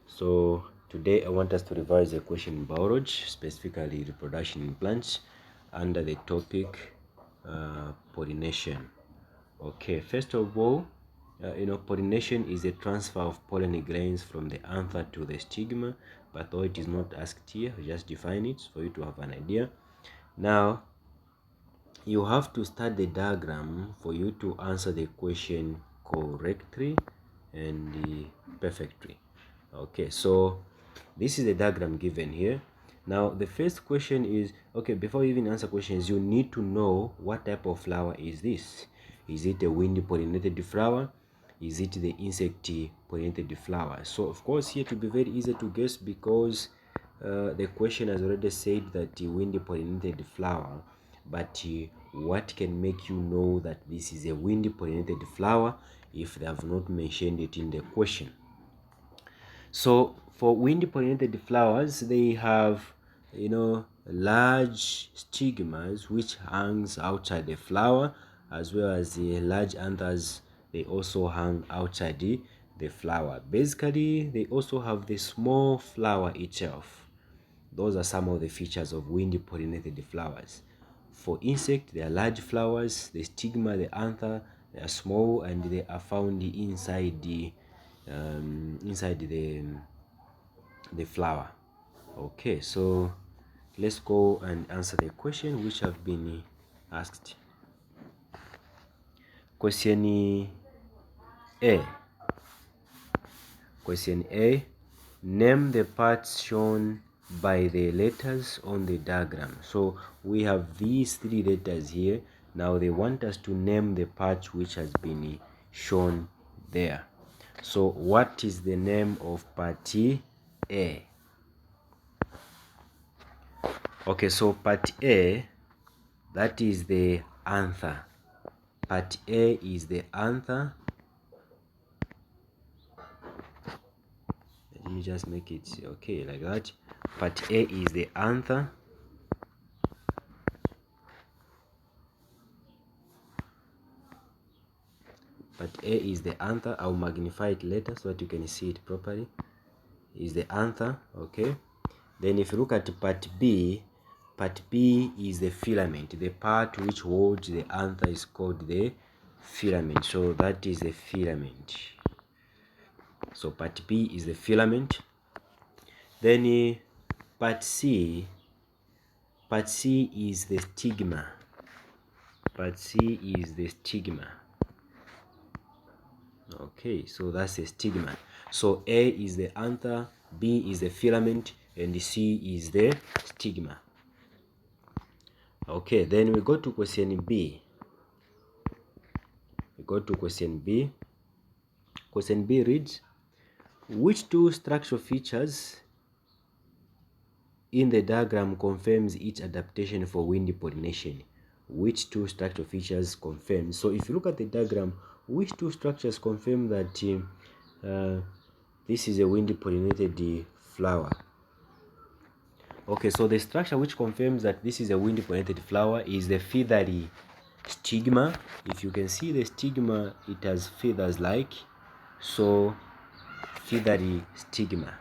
So today I want us to revise a question in biology, specifically reproduction in plants, under the topic pollination. Okay, first of all, pollination is a transfer of pollen grains from the anther to the stigma, but though it is not asked here, we just define it for you to have an idea. Now, you have to start the diagram for you to answer the question correctly and perfectly. Okay, so this is the diagram given here. Now the first question is, okay, before you even answer questions, you need to know what type of flower is this. Is it a wind pollinated flower? Is it the insect pollinated flower? So of course here to be very easy to guess, because the question has already said that the wind pollinated flower, but what can make you know that this is a wind pollinated flower if they have not mentioned it in the question? So for wind pollinated flowers, they have, large stigmas which hangs outside the flower, as well as the large anthers. They also hang outside the flower. Basically, they also have the small flower itself. Those are some of the features of wind pollinated flowers. For insect, they are large flowers. The stigma, the anther, they are small, and they are found inside the flower. Okay, so let's go and answer the question which have been asked. Question A. Question A. Name the parts shown by the letters on the diagram. So we have these three letters here. Now they want us to name the part which has been shown there. So what is the name of part A? Okay, so part A, that is the anther. Part A is the anther. Let me just make it okay like that. Part A is the anther. Part A is the anther. I'll magnify it later so that you can see it properly. Is the anther, okay? Then if you look at part B is the filament. The part which holds the anther is called the filament. So that is the filament. So part B is the filament. Then part C is the stigma. Part C is the stigma. Okay, so that's the stigma. So A is the anther, B is the filament, and C is the stigma. Okay, then we go to question B. Question B reads, which two structural features in the diagram confirms each adaptation for wind pollination? Which two structural features confirm? So if you look at the diagram, which two structures confirm that this is a wind pollinated flower? Okay, so the structure which confirms that this is a wind pollinated flower is the feathery stigma. If you can see the stigma, it has feathers like so. Feathery stigma.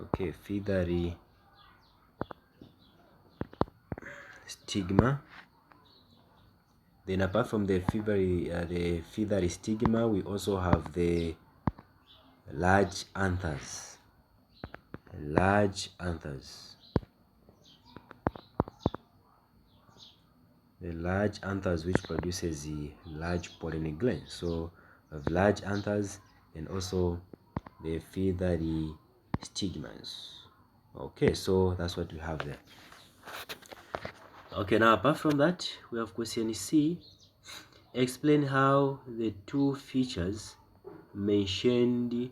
Okay, feathery stigma. Then apart from the feathery stigma, we also have the large anthers. Large anthers. The large anthers which produces the large pollen glands. So we have large anthers and also the feathery stigmas. Okay, so that's what we have there. Okay, now apart from that, we have question C. Explain how the two features mentioned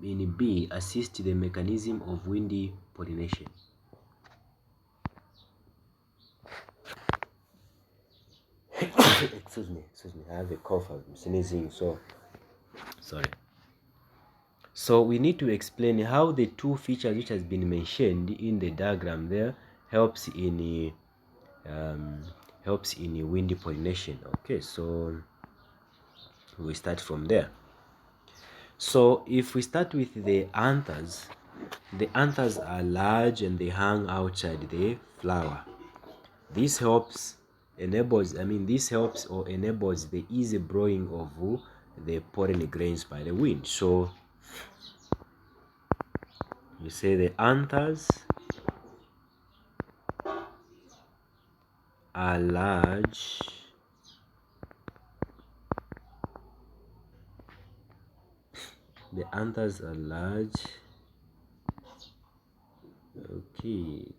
in B assist the mechanism of wind pollination. Excuse me, I have a cough, I'm sneezing, so sorry. So we need to explain how the two features which has been mentioned in the diagram there helps in wind pollination. Okay, so we start from there. So if we start with the anthers are large and they hang outside the flower. This helps or enables the easy blowing of the pollen grains by the wind. So you say the anthers are large okay.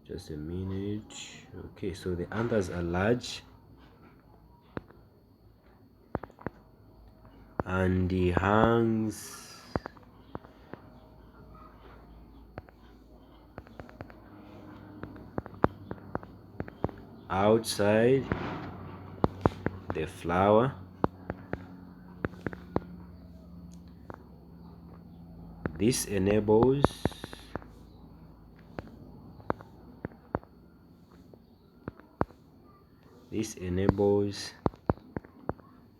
Just a minute. Okay, so the anthers are large and he hangs outside the flower. This enables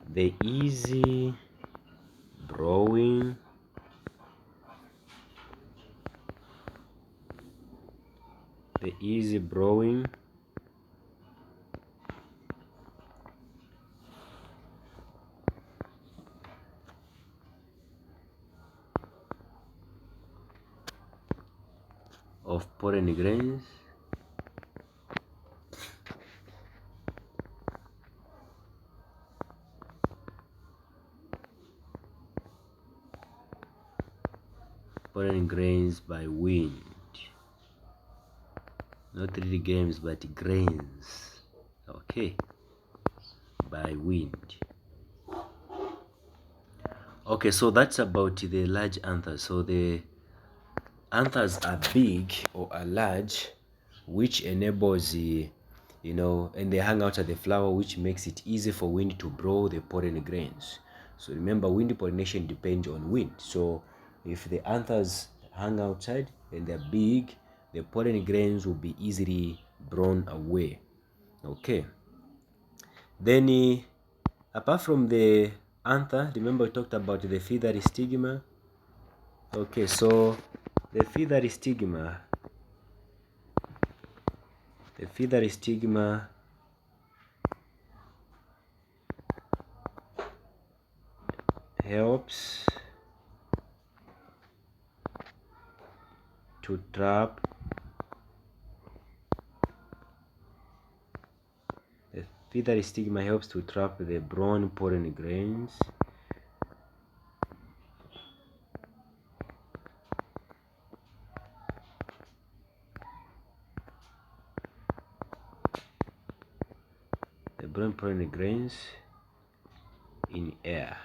the easy brewing of pollen grains by wind. Not really grains, but grains. Okay, by wind. Okay, so that's about the large anthers. So the anthers are big or are large, which enables and they hang out at the flower, which makes it easy for wind to blow the pollen grains. So remember, wind pollination depends on wind. So if the anthers hang outside and they're big, the pollen grains will be easily blown away. Okay, then apart from the anther, remember we talked about the feathery stigma. Okay, so the feathery stigma helps to trap the brown pollen grains in air.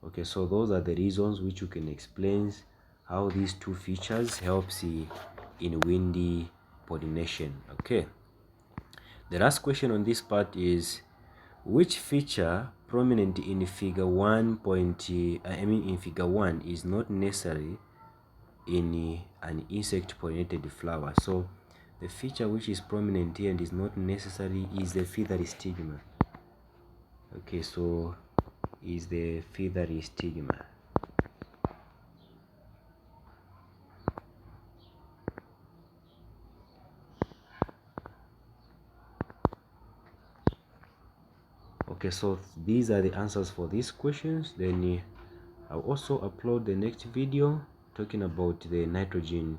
Okay, so those are the reasons which you can explain how these two features helps in windy pollination. Okay, the last question on this part is, which feature prominent in figure 1 is not necessary in an insect pollinated flower? So the feature which is prominent here and is not necessary is the feathery stigma. Okay, so is the feathery stigma. Okay, so these are the answers for these questions. Then I'll also upload the next video talking about the nitrogen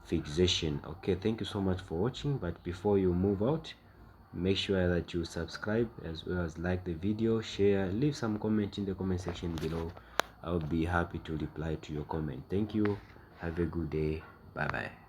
fixation. Okay, thank you so much for watching, but before you move out, make sure that you subscribe as well as like the video, share, leave some comment in the comment section below. I'll be happy to reply to your comment. Thank you, have a good day, bye bye.